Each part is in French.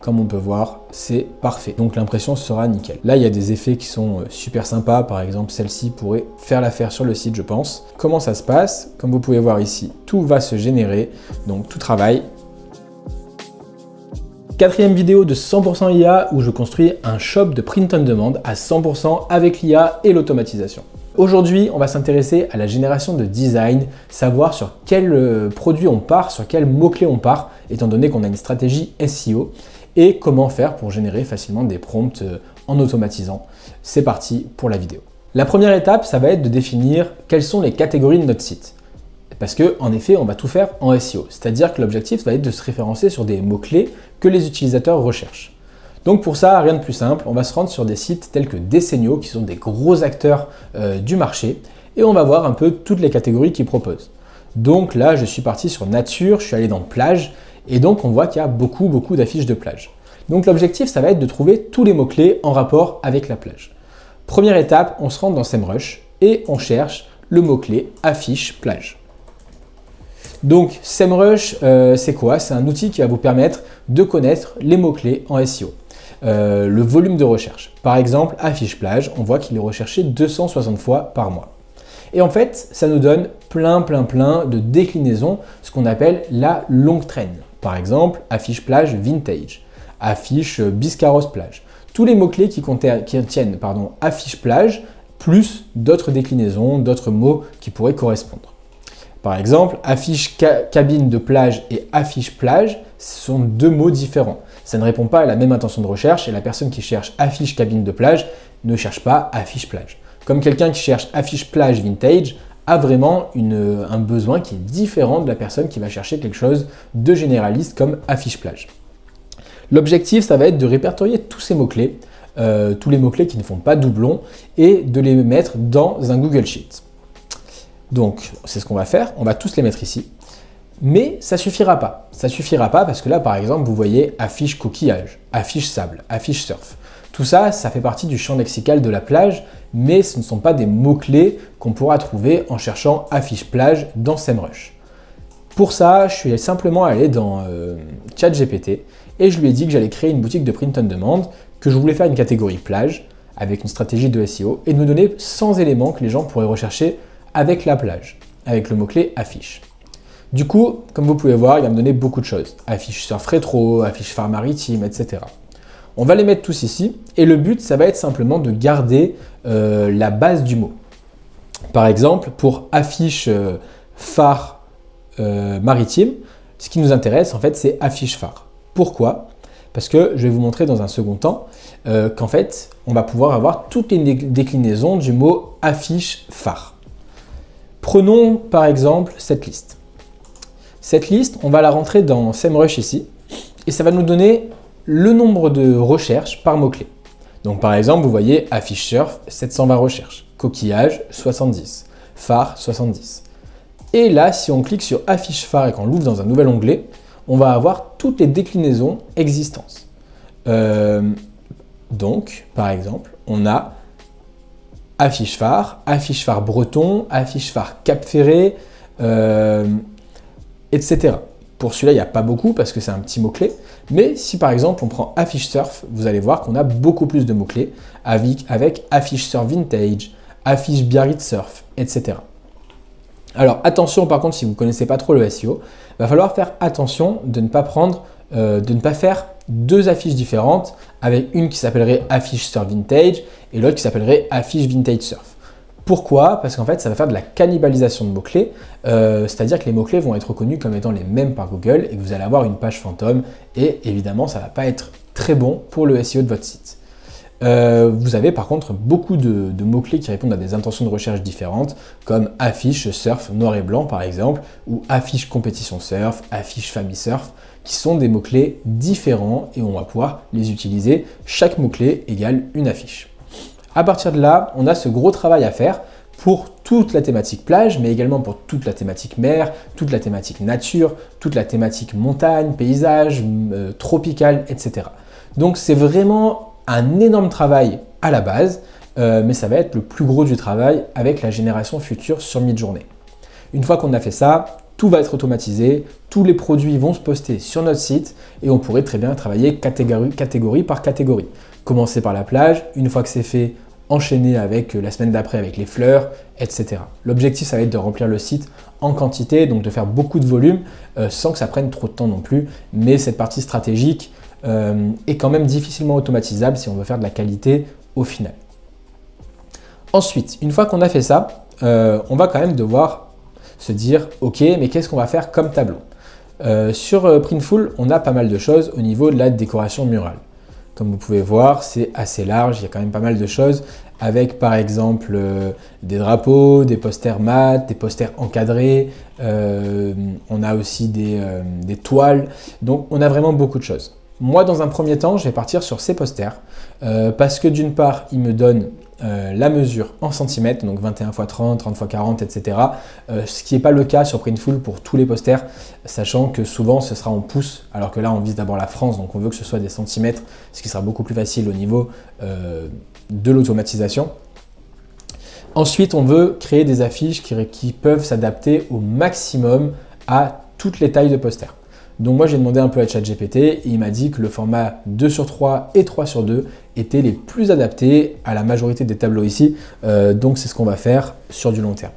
comme on peut voir, c'est parfait. Donc l'impression sera nickel. Là, il y a des effets qui sont super sympas. Par exemple, celle-ci pourrait faire l'affaire sur le site, je pense. Comment ça se passe? Comme vous pouvez voir ici, tout va se générer. Donc tout travaille. Quatrième vidéo de 100% IA où je construis un shop de print on demand à 100% avec l'IA et l'automatisation. Aujourd'hui, on va s'intéresser à la génération de design, savoir sur quel produit on part, sur quel mot-clé on part, étant donné qu'on a une stratégie SEO, et comment faire pour générer facilement des prompts en automatisant. C'est parti pour la vidéo. La première étape, ça va être de définir quelles sont les catégories de notre site. Parce que, en effet, on va tout faire en SEO, c'est-à-dire que l'objectif va être de se référencer sur des mots-clés que les utilisateurs recherchent. Donc pour ça, rien de plus simple, on va se rendre sur des sites tels que Desenio, qui sont des gros acteurs du marché, et on va voir un peu toutes les catégories qu'ils proposent. Donc là, je suis parti sur nature, je suis allé dans plage, et donc on voit qu'il y a beaucoup d'affiches de plage. Donc l'objectif, ça va être de trouver tous les mots-clés en rapport avec la plage. Première étape, on se rend dans SEMrush, et on cherche le mot-clé affiche plage. Donc SEMrush, c'est quoi? C'est un outil qui va vous permettre de connaître les mots-clés en SEO. Le volume de recherche. Par exemple, affiche plage, on voit qu'il est recherché 260 fois par mois. Et en fait, ça nous donne plein de déclinaisons, ce qu'on appelle la longue traîne. Par exemple, affiche plage vintage, affiche biscarrosse plage. Tous les mots-clés qui contiennent affiche plage, plus d'autres déclinaisons, d'autres mots qui pourraient correspondre. Par exemple, affiche cabine de plage et affiche plage, ce sont deux mots différents. Ça ne répond pas à la même intention de recherche et la personne qui cherche affiche cabine de plage ne cherche pas affiche plage. Comme quelqu'un qui cherche affiche plage vintage a vraiment un besoin qui est différent de la personne qui va chercher quelque chose de généraliste comme affiche plage. L'objectif, ça va être de répertorier tous ces mots-clés, tous les mots-clés qui ne font pas doublon et de les mettre dans un Google Sheet. Donc, c'est ce qu'on va faire, on va tous les mettre ici. Mais ça suffira pas. Ça suffira pas parce que là, par exemple, vous voyez affiche coquillage, affiche sable, affiche surf. Tout ça, ça fait partie du champ lexical de la plage, mais ce ne sont pas des mots-clés qu'on pourra trouver en cherchant affiche plage dans SEMrush. Pour ça, je suis simplement allé dans ChatGPT et je lui ai dit que j'allais créer une boutique de print on demand, que je voulais faire une catégorie plage avec une stratégie de SEO et de me donner 100 éléments que les gens pourraient rechercher avec la plage, avec le mot-clé affiche. Du coup, comme vous pouvez voir, il va me donner beaucoup de choses. Affiche surf rétro, affiche phare maritime, etc. On va les mettre tous ici et le but, ça va être simplement de garder la base du mot. Par exemple, pour affiche phare maritime, ce qui nous intéresse, en fait, c'est affiche phare. Pourquoi? Parce que je vais vous montrer dans un second temps qu'en fait, on va pouvoir avoir toutes les déclinaisons du mot affiche phare. Prenons par exemple cette liste. Cette liste, on va la rentrer dans SEMrush ici et ça va nous donner le nombre de recherches par mot-clé. Donc par exemple, vous voyez affiche surf, 720 recherches, coquillage, 70, phare, 70. Et là, si on clique sur affiche phare et qu'on l'ouvre dans un nouvel onglet, on va avoir toutes les déclinaisons existantes. Donc, par exemple, on a affiche phare breton, affiche phare Cap Ferré, etc. Pour celui-là, il n'y a pas beaucoup parce que c'est un petit mot-clé. Mais si par exemple on prend affiche surf, vous allez voir qu'on a beaucoup plus de mots-clés avec affiche surf vintage, affiche Biarritz surf, etc. Alors attention par contre, si vous ne connaissez pas trop le SEO, il va falloir faire attention de ne pas faire deux affiches différentes avec une qui s'appellerait affiche surf vintage et l'autre qui s'appellerait affiche vintage surf. Pourquoi? Parce qu'en fait, ça va faire de la cannibalisation de mots-clés, c'est-à-dire que les mots-clés vont être reconnus comme étant les mêmes par Google et que vous allez avoir une page fantôme et évidemment, ça ne va pas être très bon pour le SEO de votre site. Vous avez par contre beaucoup de mots-clés qui répondent à des intentions de recherche différentes comme affiche surf noir et blanc par exemple ou affiche compétition surf, affiche famille surf qui sont des mots-clés différents et on va pouvoir les utiliser. Chaque mot-clé égale une affiche. À partir de là, on a ce gros travail à faire pour toute la thématique plage, mais également pour toute la thématique mer, toute la thématique nature, toute la thématique montagne, paysage, tropical, etc. Donc c'est vraiment un énorme travail à la base, mais ça va être le plus gros du travail avec la génération future sur Midjourney. Une fois qu'on a fait ça, tout va être automatisé, tous les produits vont se poster sur notre site et on pourrait très bien travailler catégorie par catégorie. Commencer par la plage, une fois que c'est fait, enchaîner avec la semaine d'après avec les fleurs, etc. L'objectif, ça va être de remplir le site en quantité, donc de faire beaucoup de volume sans que ça prenne trop de temps non plus. Mais cette partie stratégique est quand même difficilement automatisable si on veut faire de la qualité au final. Ensuite, une fois qu'on a fait ça, on va quand même devoir se dire « Ok, mais qu'est-ce qu'on va faire comme tableau ?» Sur Printful, on a pas mal de choses au niveau de la décoration murale. Comme vous pouvez voir, c'est assez large, il y a quand même pas mal de choses avec par exemple des drapeaux, des posters mat, des posters encadrés, on a aussi des toiles, donc on a vraiment beaucoup de choses. Moi, dans un premier temps, je vais partir sur ces posters parce que d'une part, ils me donnent la mesure en centimètres, donc 21 x 30, 30 x 40, etc. Ce qui n'est pas le cas sur Printful pour tous les posters, sachant que souvent ce sera en pouces, alors que là on vise d'abord la France, donc on veut que ce soit des centimètres, ce qui sera beaucoup plus facile au niveau de l'automatisation. Ensuite, on veut créer des affiches qui peuvent s'adapter au maximum à toutes les tailles de posters. Donc moi j'ai demandé un peu à ChatGPT et il m'a dit que le format 2/3 et 3/2 étaient les plus adaptés à la majorité des tableaux ici. Donc c'est ce qu'on va faire sur du long terme.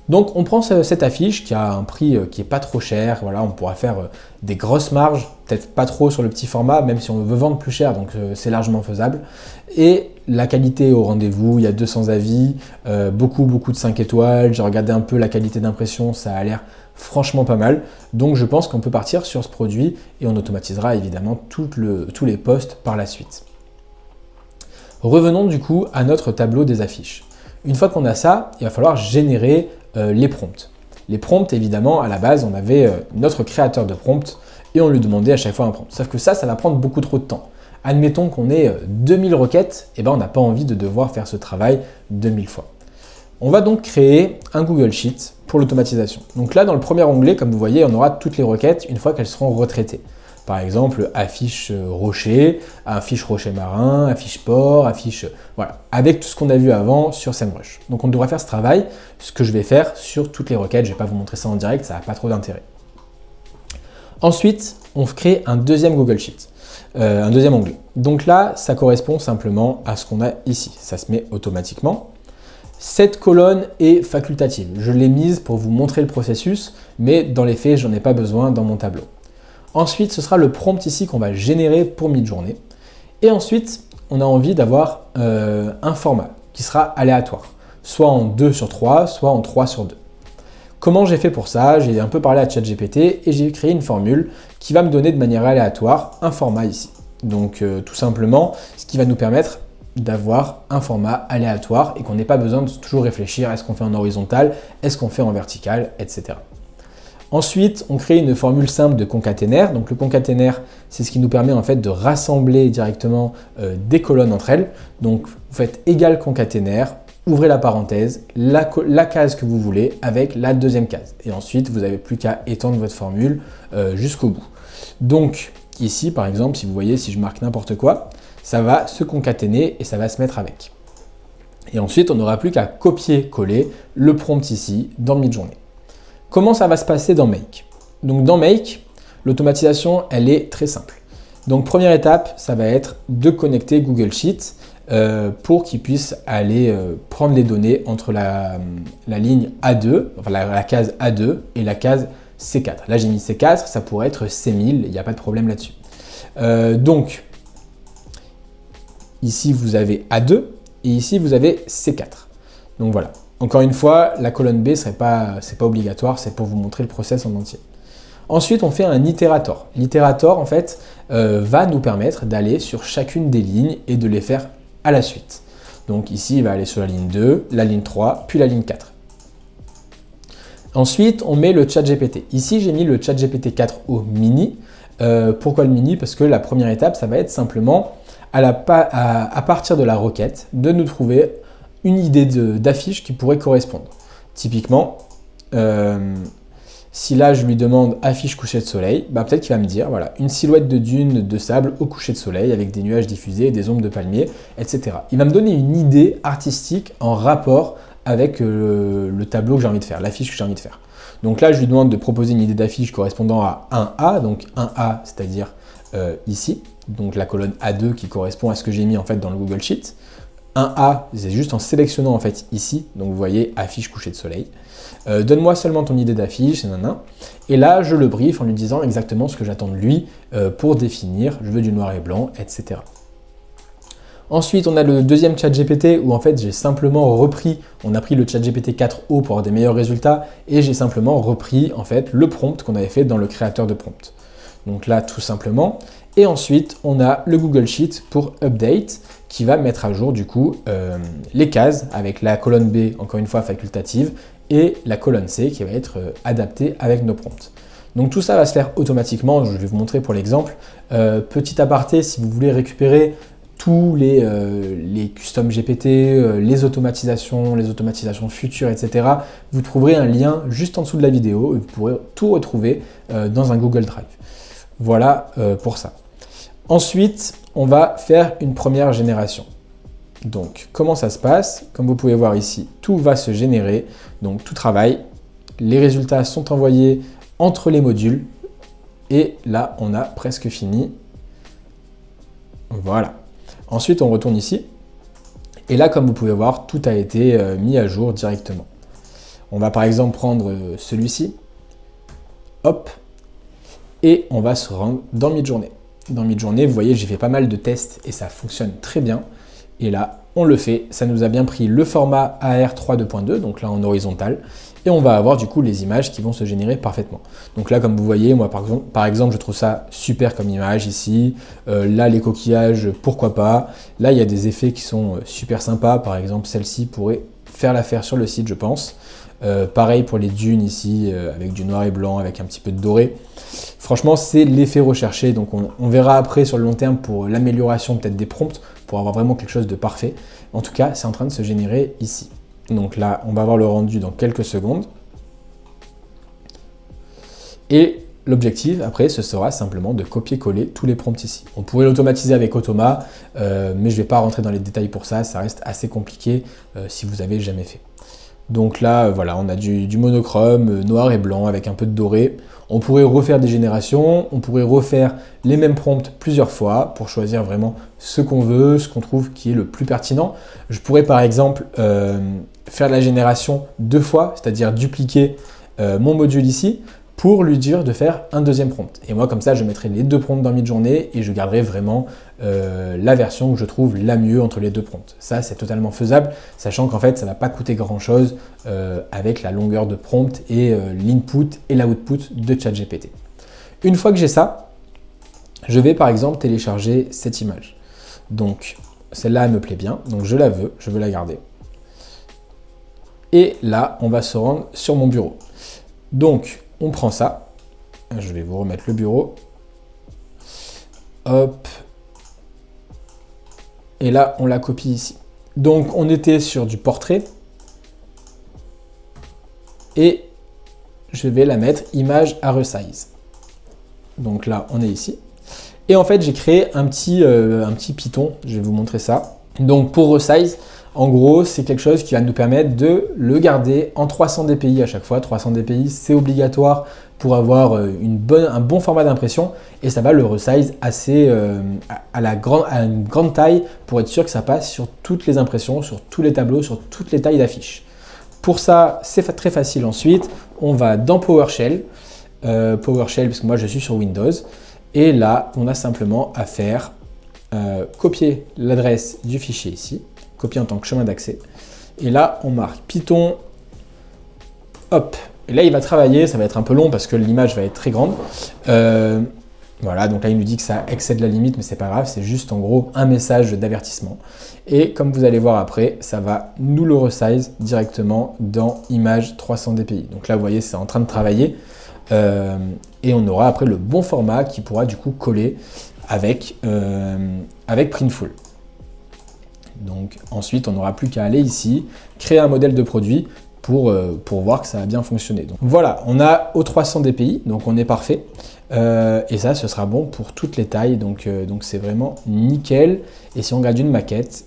Donc on prend cette affiche qui a un prix qui n'est pas trop cher. Voilà, on pourra faire des grosses marges, peut-être pas trop sur le petit format, même si on veut vendre plus cher, donc c'est largement faisable. Et la qualité au rendez-vous, il y a 200 avis, beaucoup de 5 étoiles. J'ai regardé un peu la qualité d'impression, ça a l'air franchement pas mal. Donc je pense qu'on peut partir sur ce produit et on automatisera évidemment tous les posts par la suite. Revenons du coup à notre tableau des affiches. Une fois qu'on a ça, il va falloir générer les prompts. Les prompts, évidemment, à la base, on avait notre créateur de prompts et on lui demandait à chaque fois un prompt. Sauf que ça va prendre beaucoup trop de temps. Admettons qu'on ait 2000 requêtes, et ben on n'a pas envie de devoir faire ce travail 2000 fois. On va donc créer un Google Sheet pour l'automatisation. Donc là, dans le premier onglet, comme vous voyez, on aura toutes les requêtes une fois qu'elles seront retraitées. Par exemple, affiche rocher, affiche rocher marin, affiche port, affiche... Voilà, avec tout ce qu'on a vu avant sur SEMrush. Donc on devra faire ce travail, ce que je vais faire sur toutes les requêtes. Je ne vais pas vous montrer ça en direct, ça n'a pas trop d'intérêt. Ensuite, on crée un deuxième Google Sheet, un deuxième onglet. Donc là, ça correspond simplement à ce qu'on a ici. Ça se met automatiquement. Cette colonne est facultative. Je l'ai mise pour vous montrer le processus, mais dans les faits, je n'en ai pas besoin dans mon tableau. Ensuite, ce sera le prompt ici qu'on va générer pour mid-journée. Et ensuite, on a envie d'avoir un format qui sera aléatoire, soit en 2/3, soit en 3/2. Comment j'ai fait pour ça? J'ai un peu parlé à ChatGPT et j'ai créé une formule qui va me donner de manière aléatoire un format ici. Donc tout simplement, ce qui va nous permettre d'avoir un format aléatoire et qu'on n'ait pas besoin de toujours réfléchir, est-ce qu'on fait en horizontal, est-ce qu'on fait en vertical, etc. Ensuite, on crée une formule simple de concaténaire. Donc le concaténaire, c'est ce qui nous permet en fait de rassembler directement des colonnes entre elles. Donc vous faites égal concaténaire, ouvrez la parenthèse, la case que vous voulez avec la deuxième case. Et ensuite, vous n'avez plus qu'à étendre votre formule jusqu'au bout. Donc ici, par exemple, si vous voyez, si je marque n'importe quoi, ça va se concaténer et ça va se mettre avec. Et ensuite, on n'aura plus qu'à copier-coller le prompt ici dans Midjourney. Comment ça va se passer dans Make? Donc dans Make, l'automatisation, elle est très simple. Donc première étape, ça va être de connecter Google Sheet pour qu'il puisse aller prendre les données entre la ligne A2, enfin la case A2 et la case C4. Là, j'ai mis C4, ça pourrait être C1000, il n'y a pas de problème là-dessus. Donc, ici, vous avez A2 et ici, vous avez C4. Donc voilà. Encore une fois, la colonne B, c'est pas obligatoire, c'est pour vous montrer le process en entier. Ensuite, on fait un itérator. L'itérator, en fait, va nous permettre d'aller sur chacune des lignes et de les faire à la suite. Donc ici, il va aller sur la ligne 2, la ligne 3, puis la ligne 4. Ensuite, on met le ChatGPT. Ici, j'ai mis le ChatGPT 4 au mini. Pourquoi le mini? Parce que la première étape, ça va être simplement, à partir de la requête, de nous trouver une idée d'affiche qui pourrait correspondre. Typiquement, si là je lui demande affiche coucher de soleil, bah peut-être qu'il va me dire voilà, une silhouette de dune de sable au coucher de soleil avec des nuages diffusés, des ombres de palmiers, etc. Il va me donner une idée artistique en rapport avec le tableau que j'ai envie de faire, l'affiche que j'ai envie de faire. Donc là, je lui demande de proposer une idée d'affiche correspondant à 1A, donc 1A, c'est-à-dire ici, donc la colonne A2 qui correspond à ce que j'ai mis en fait dans le Google Sheet. 1A, c'est juste en sélectionnant en fait ici, donc vous voyez affiche coucher de soleil. Donne-moi seulement ton idée d'affiche, nanana. Et là, je le brief en lui disant exactement ce que j'attends de lui pour définir, je veux du noir et blanc, etc. Ensuite, on a le deuxième ChatGPT où en fait j'ai simplement repris, on a pris le ChatGPT 4o pour avoir des meilleurs résultats et j'ai simplement repris en fait le prompt qu'on avait fait dans le créateur de prompt. Donc là, tout simplement. Et ensuite, on a le Google Sheet pour Update qui va mettre à jour du coup les cases avec la colonne B, encore une fois facultative, et la colonne C qui va être adaptée avec nos prompts. Donc tout ça va se faire automatiquement, je vais vous montrer pour l'exemple. Petit aparté, si vous voulez récupérer tous les custom GPT, les automatisations futures, etc., vous trouverez un lien juste en dessous de la vidéo et vous pourrez tout retrouver dans un Google Drive. Voilà pour ça. Ensuite, on va faire une première génération. Donc, comment ça se passe? Comme vous pouvez voir ici, tout va se générer, donc tout travaille. Les résultats sont envoyés entre les modules et là, on a presque fini. Voilà. Ensuite, on retourne ici et là, comme vous pouvez voir, tout a été mis à jour directement. On va par exemple prendre celui-ci, hop, et on va se rendre dans Midjourney. Dans Midjourney, vous voyez, j'ai fait pas mal de tests et ça fonctionne très bien. Et là, on le fait. Ça nous a bien pris le format AR3 2.2, donc là en horizontal. Et on va avoir du coup les images qui vont se générer parfaitement. Donc là, comme vous voyez, moi par exemple, je trouve ça super comme image ici. Là, les coquillages, pourquoi pas. Là, il y a des effets qui sont super sympas. Par exemple, celle-ci pourrait faire l'affaire sur le site, je pense. Pareil pour les dunes ici, avec du noir et blanc, avec un petit peu de doré. Franchement, c'est l'effet recherché. Donc on verra après sur le long terme pour l'amélioration peut-être des prompts, pour avoir vraiment quelque chose de parfait. En tout cas, c'est en train de se générer ici. Donc là, on va avoir le rendu dans quelques secondes. Et l'objectif, après, ce sera simplement de copier-coller tous les prompts ici. On pourrait l'automatiser avec Automa, mais je ne vais pas rentrer dans les détails pour ça. Ça reste assez compliqué si vous n'avez jamais fait. Donc là, voilà, on a du monochrome, noir et blanc avec un peu de doré. On pourrait refaire des générations, on pourrait refaire les mêmes prompts plusieurs fois pour choisir vraiment ce qu'on veut, ce qu'on trouve qui est le plus pertinent. Je pourrais par exemple faire la génération 2 fois, c'est-à-dire dupliquer mon module ici pour lui dire de faire un deuxième prompt. Et moi, comme ça, je mettrai les 2 prompts dans Midjourney et je garderai vraiment la version que je trouve la mieux entre les 2 prompts. Ça, c'est totalement faisable, sachant qu'en fait, ça ne va pas coûter grand-chose avec la longueur de prompt et l'input et l'output de ChatGPT. Une fois que j'ai ça, je vais par exemple télécharger cette image. Donc, celle-là, elle me plaît bien, donc je la veux, je veux la garder. Et là, on va se rendre sur mon bureau. Donc, on prend ça, je vais vous remettre le bureau, hop, et là on la copie ici. Donc on était sur du portrait, et je vais la mettre image à resize. Donc là on est ici, et en fait j'ai créé un petit Python, je vais vous montrer ça. Donc pour resize, en gros, c'est quelque chose qui va nous permettre de le garder en 300 dpi à chaque fois. 300 dpi, c'est obligatoire pour avoir un bon format d'impression et ça va le resize assez à une grande taille pour être sûr que ça passe sur toutes les impressions, sur tous les tableaux, sur toutes les tailles d'affiches. Pour ça, c'est très facile ensuite. On va dans PowerShell, parce que moi je suis sur Windows, et là, on a simplement à faire copier l'adresse du fichier ici, copier en tant que chemin d'accès. Et là, on marque Python, hop. Et là, il va travailler, ça va être un peu long parce que l'image va être très grande. Voilà, donc là, il nous dit que ça excède la limite, mais c'est pas grave, c'est juste en gros un message d'avertissement. Et comme vous allez voir après, ça va nous le resize directement dans image 300 dpi. Donc là, vous voyez, c'est en train de travailler. Et on aura après le bon format qui pourra du coup coller avec Printful. Donc ensuite, on n'aura plus qu'à aller ici, créer un modèle de produit pour voir que ça a bien fonctionné. Donc voilà, on a au 300 dpi, donc on est parfait. Et ça, ce sera bon pour toutes les tailles, donc c'est vraiment nickel. Et si on regarde une maquette,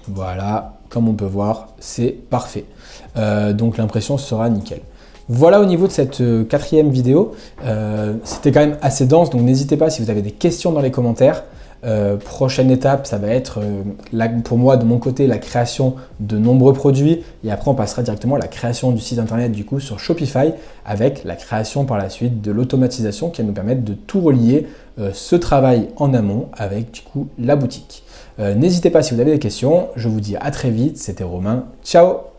voilà, comme on peut voir, c'est parfait. Donc l'impression sera nickel. Voilà au niveau de cette quatrième vidéo. C'était quand même assez dense, donc n'hésitez pas si vous avez des questions dans les commentaires. Prochaine étape, ça va être pour moi de mon côté la création de nombreux produits et après on passera directement à la création du site internet du coup sur Shopify avec la création par la suite de l'automatisation qui va nous permettre de tout relier ce travail en amont avec du coup la boutique. N'hésitez pas si vous avez des questions, je vous dis à très vite, c'était Romain, ciao!